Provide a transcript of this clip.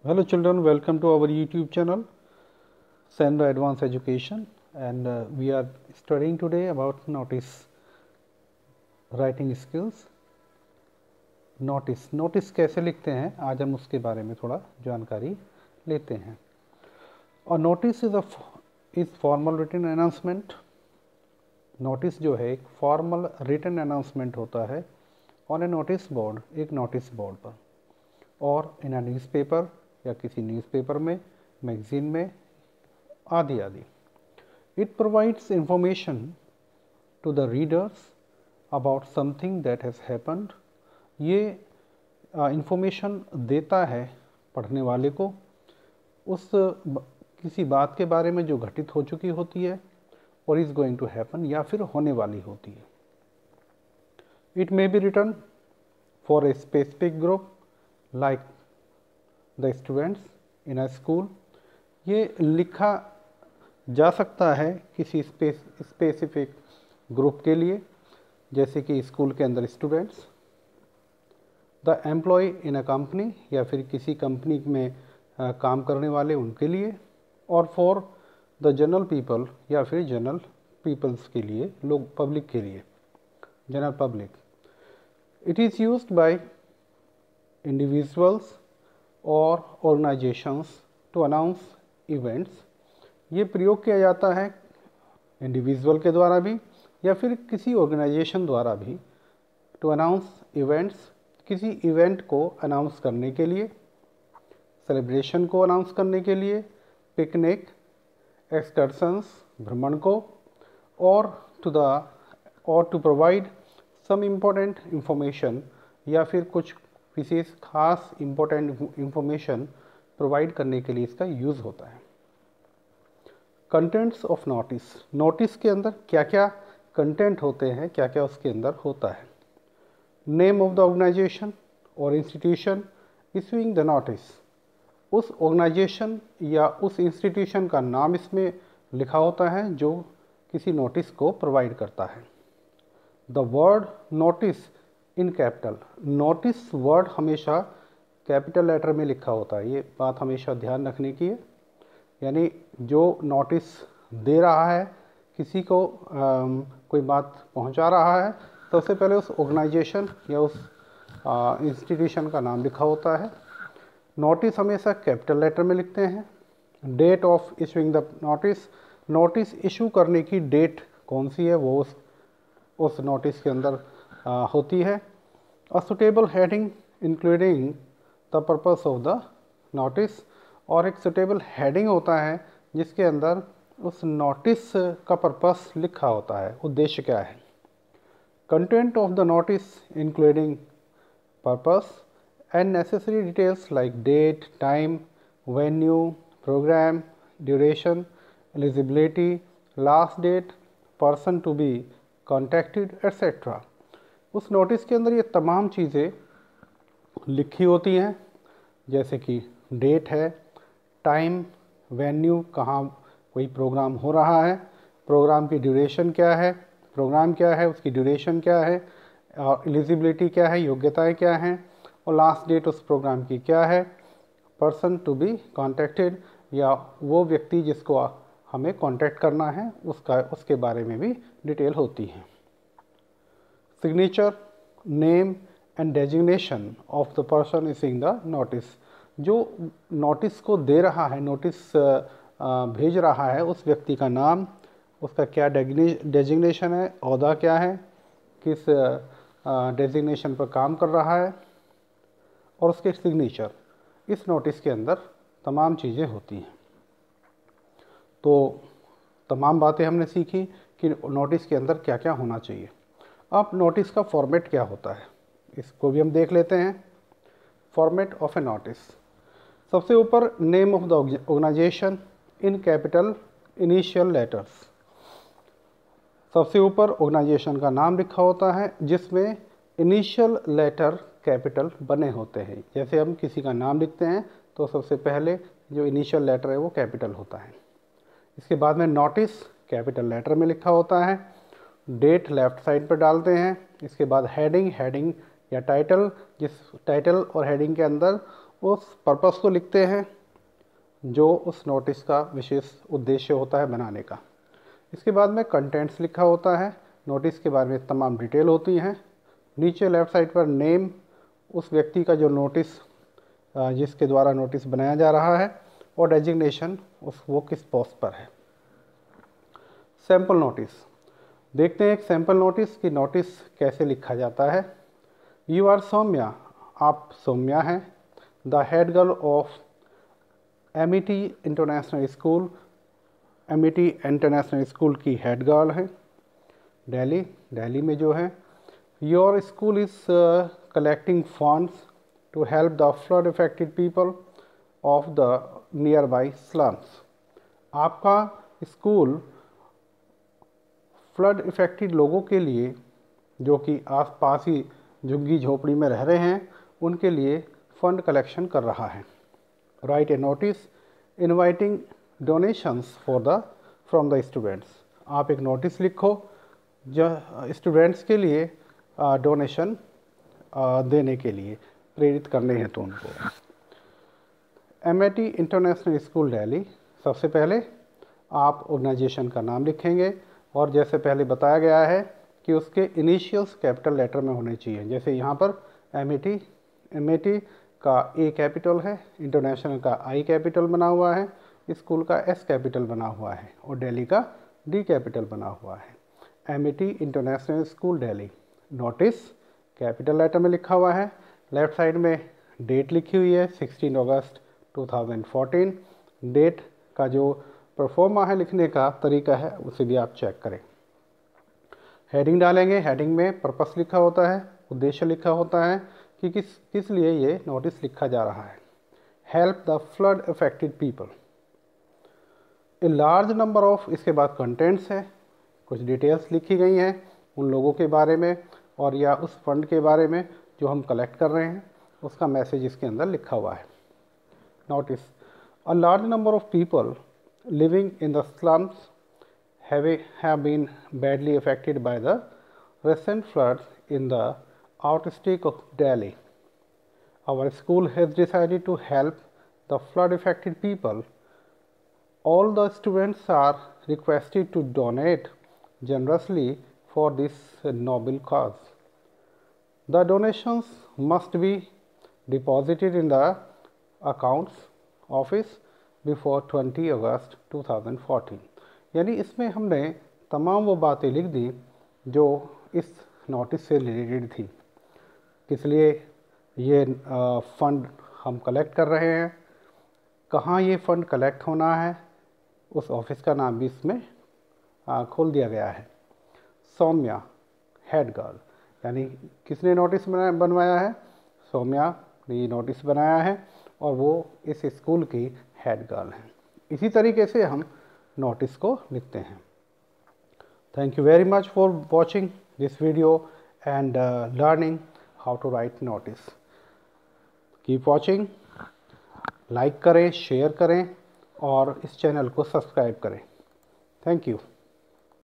Hello children, welcome to our YouTube channel Sandra Advanced Education, and we are studying today about notice writing skills. Notice कैसे लिखते हैं, आज हम उसके बारे में थोड़ा जानकारी लेते हैं। और notice is formal written announcement. Notice जो है एक फॉर्मल रिटन अनाउंसमेंट होता है ऑन ए नोटिस बोर्ड, एक नोटिस बोर्ड पर, और इन अ न्यूज़पेपर या किसी न्यूज़पेपर में, मैगजीन में, आदि आदि। It provides information to the readers about something that has happened. ये इंफॉर्मेशन देता है पढ़ने वाले को उस किसी बात के बारे में जो घटित हो चुकी होती है और इज़ गोइंग टू हैपन, या फिर होने वाली होती है। It may be written for a specific group like the students in a school. ये लिखा जा सकता है किसी स्पेसिफिक ग्रुप के लिए, जैसे कि स्कूल के अंदर students, the employ in a company, या फिर किसी कंपनी में काम करने वाले उनके लिए, और फॉर द जनरल पीपल, या फिर जनरल पीपल्स के लिए, लोग पब्लिक के लिए, general public. It is used by individuals और ऑर्गेनाइजेशंस टू अनाउंस इवेंट्स। ये प्रयोग किया जाता है इंडिविजुअल के द्वारा भी या फिर किसी ऑर्गेनाइजेशन द्वारा भी, टू अनाउंस इवेंट्स, किसी इवेंट को अनाउंस करने के लिए, सेलिब्रेशन को अनाउंस करने के लिए, पिकनिक, एक्सकर्शंस, भ्रमण को, और to provide some important information, या फिर कुछ विशेष खास इम्पोर्टेंट इंफॉर्मेशन प्रोवाइड करने के लिए इसका यूज़ होता है। Contents of notice. नोटिस के अंदर क्या क्या कंटेंट होते हैं, क्या क्या उसके अंदर होता है। नेम ऑफ द ऑर्गेनाइजेशन और इंस्टीट्यूशन इशूइंग द नोटिस। उस ऑर्गेनाइजेशन या उस इंस्टीट्यूशन का नाम इसमें लिखा होता है जो किसी नोटिस को प्रोवाइड करता है। The word notice in capital. Notice word हमेशा कैपिटल लेटर में लिखा होता है, ये बात हमेशा ध्यान रखने की है। यानी जो नोटिस दे रहा है, किसी को कोई बात पहुंचा रहा है, तो उससे पहले उस ऑर्गेनाइजेशन या उस इंस्टीट्यूशन का नाम लिखा होता है। नोटिस हमेशा कैपिटल लेटर में लिखते हैं। Date of issuing the notice. Notice issue करने की डेट कौन सी है वो उस नोटिस के अंदर होती है। A suitable heading including the purpose of the notice. और एक सुटेबल हेडिंग होता है जिसके अंदर उस नोटिस का पर्पस लिखा होता है, उद्देश्य क्या है। Content of the notice including purpose and necessary details like date, time, venue, programme, duration, eligibility, last date, person to be contacted, etcetera. उस नोटिस के अंदर ये तमाम चीज़ें लिखी होती हैं, जैसे कि डेट है, टाइम, वेन्यू, कहाँ कोई प्रोग्राम हो रहा है, प्रोग्राम की ड्यूरेशन क्या है, प्रोग्राम क्या है, उसकी ड्यूरेशन क्या है, और एलिजिबिलिटी क्या है, योग्यताएं क्या हैं, और लास्ट डेट उस प्रोग्राम की क्या है, पर्सन टू बी कॉन्टैक्टेड, या वो व्यक्ति जिसको हमें कॉन्टैक्ट करना है उसके बारे में भी डिटेल होती है। Signature, name and designation of the person issuing the notice. जो नोटिस को दे रहा है, नोटिस भेज रहा है, उस व्यक्ति का नाम, उसका क्या डेजिग्नेशन है, ओहदा क्या है, किस डेजिग्नेशन पर काम कर रहा है, और उसके सिग्नेचर। इस नोटिस के अंदर तमाम चीज़ें होती हैं। तो तमाम बातें हमने सीखी कि नोटिस के अंदर क्या क्या होना चाहिए। अब नोटिस का फॉर्मेट क्या होता है, इसको भी हम देख लेते हैं। Format of a notice. सबसे ऊपर name of the organisation in capital initial letters. सबसे ऊपर ऑर्गेनाइजेशन का नाम लिखा होता है जिसमें इनिशियल लेटर कैपिटल बने होते हैं। जैसे हम किसी का नाम लिखते हैं तो सबसे पहले जो इनिशियल लेटर है वो कैपिटल होता है। इसके बाद में नोटिस कैपिटल लेटर में लिखा होता है। डेट लेफ्ट साइड पर डालते हैं। इसके बाद हेडिंग या टाइटल, जिस टाइटल और हेडिंग के अंदर उस पर्पस को लिखते हैं जो उस नोटिस का विशेष उद्देश्य होता है बनाने का। इसके बाद में कंटेंट्स लिखा होता है, नोटिस के बारे में तमाम डिटेल होती हैं। नीचे लेफ़्ट साइड पर नेम, उस व्यक्ति का जो नोटिस जिसके द्वारा नोटिस बनाया जा रहा है, और डेजिग्नेशन वो किस पोस्ट पर है। सैम्पल नोटिस देखते हैं, एक सैम्पल नोटिस की नोटिस कैसे लिखा जाता है। यू आर सौम्या, आप सौम्या हैं, the head girl of Amity International School, Amity International School की हेड गर्ल है। दिल्ली, दिल्ली में जो है। Your school is collecting funds to help the flood affected people of the nearby slums, आपका स्कूल फ्लड इफेक्टेड लोगों के लिए जो कि आस पास ही झुग्गी झोपड़ी में रह रहे हैं उनके लिए फंड कलेक्शन कर रहा है। Right A notice inviting donations from the students, आप एक नोटिस लिखो जो स्टूडेंट्स के लिए डोनेशन देने के लिए प्रेरित करने हैं तो उनको। एमिटी इंटरनेशनल स्कूल दिल्ली, सबसे पहले आप ऑर्गेनाइजेशन का नाम लिखेंगे और जैसे पहले बताया गया है कि उसके इनिशियल्स कैपिटल लेटर में होने चाहिए। जैसे यहाँ पर एमिटी का ए कैपिटल है, इंटरनेशनल का आई कैपिटल बना हुआ है, स्कूल का एस कैपिटल बना हुआ है और दिल्ली का डी कैपिटल बना हुआ है। Amity International School Delhi, notice capital letter में लिखा हुआ है, लेफ्ट साइड में डेट लिखी हुई है 16 अगस्त 2014। डेट का जो परफॉर्मा है लिखने का तरीका है उसे भी आप चेक करें। हेडिंग डालेंगे, हेडिंग में पर्पस लिखा होता है, उद्देश्य लिखा होता है कि किस लिए ये नोटिस लिखा जा रहा है। Help the flood affected people, a large number of, इसके बाद कंटेंट्स है, कुछ डिटेल्स लिखी गई हैं उन लोगों के बारे में और या उस फंड के बारे में जो हम कलेक्ट कर रहे हैं, उसका मैसेज इसके अंदर लिखा हुआ है। Notice, a large number of people living in the slums have been badly affected by the recent floods in the outskirts of Delhi. Our school has decided to help the flood affected people. All the students are requested to donate generously for this noble cause. The donations must be deposited in the accounts office before 20 अगस्त 2014। यानी इसमें हमने तमाम वो बातें लिख दी जो इस notice से रिलेटेड थी, किस लिए ये फ़ंड हम कलेक्ट कर रहे हैं, कहाँ ये फ़ंड कलेक्ट होना है, उस ऑफिस का नाम भी इसमें खोल दिया गया है। सौम्या हेड गर्ल, यानी किसने नोटिस बनवाया है, सौम्या ने ये नोटिस बनाया है और वो इस स्कूल की हेड गर्ल हैं। इसी तरीके से हम नोटिस को लिखते हैं। Thank you very much for watching this video and learning how to write notice. Keep watching, like करें, शेयर करें और इस चैनल को सब्सक्राइब करें। Thank you.